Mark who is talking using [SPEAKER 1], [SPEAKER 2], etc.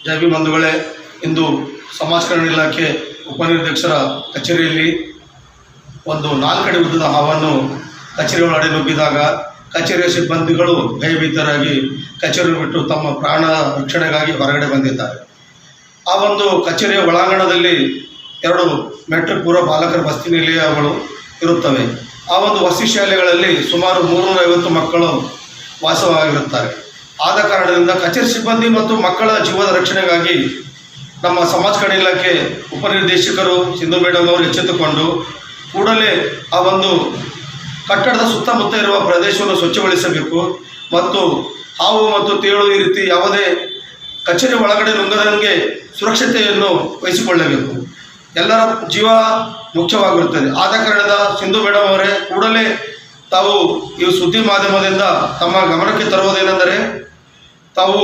[SPEAKER 1] ಜೈ ಭೀಮ್ ಬಂಧುಗಳೇ, ಇಂದು ಸಮಾಜ ಕಲ್ಯಾಣ ಇಲಾಖೆ ಉಪನಿರ್ದೇಶಕರ ಕಚೇರಿಯಲ್ಲಿ ಒಂದು 4 ಅಡಿ ಉದ್ದದ ಹಾವನ್ನು ಕಚೇರಿ ಒಳಗಡೆ ನುಗ್ಗಿದಾಗ ಕಚೇರಿಯ ಸಿಬ್ಬಂದಿಗಳು ಭಯಭೀತರಾಗಿ ಕಚೇರಿ ಬಿಟ್ಟು ತಮ್ಮ ಪ್ರಾಣ ರಕ್ಷಣೆಗಾಗಿ ಹೊರಗಡೆ ಬಂದಿದ್ದಾರೆ. ಆ ಒಂದು ಕಚೇರಿಯ ಒಳಾಂಗಣದಲ್ಲಿ 2 ಮೆಟ್ರಿಕ್ ಪೂರ್ವ ಬಾಲಕರ ವಸತಿ ನಿಲಯಗಳು ಇರುತ್ತವೆ. ಆ ಒಂದು ವಸತಿ ಶಾಲೆಗಳಲ್ಲಿ ಸುಮಾರು 350 ಮಕ್ಕಳು ವಾಸವಾಗಿರುತ್ತಾರೆ. ಆದ ಕಾರಣದಿಂದ ಕಚೇರಿ ಸಿಬ್ಬಂದಿ ಮತ್ತು ಮಕ್ಕಳ ಜೀವದ ರಕ್ಷಣೆಗಾಗಿ ನಮ್ಮ ಸಮಾಜ ಕಲ್ಯಾಣ ಇಲಾಖೆ ಉಪನಿರ್ದೇಶಕರು ಸಿಂಧು ಮೇಡಮ್ ಅವರು ಎಚ್ಚೆತ್ತುಕೊಂಡು ಕೂಡಲೇ ಆ ಒಂದು ಕಟ್ಟಡದ ಸುತ್ತಮುತ್ತ ಇರುವ ಪ್ರದೇಶವನ್ನು ಸ್ವಚ್ಛಗೊಳಿಸಬೇಕು ಮತ್ತು ಹಾವು ಮತ್ತು ತೇಳು ಈ ರೀತಿ ಯಾವುದೇ ಕಚೇರಿ ಒಳಗಡೆ ನುಗ್ಗದಂಗೆ ಸುರಕ್ಷತೆಯನ್ನು ವಹಿಸಿಕೊಳ್ಳಬೇಕು. ಎಲ್ಲರ ಜೀವ ಮುಖ್ಯವಾಗಿರುತ್ತದೆ. ಆದ ಕಾರಣದ ಸಿಂಧು ಮೇಡಮ್ ಅವರೇ ಕೂಡಲೇ ತಾವು ಈ ಸುದ್ದಿ ಮಾಧ್ಯಮದಿಂದ ತಮ್ಮ ಗಮನಕ್ಕೆ ತರುವುದೇನೆಂದರೆ, ತಾವು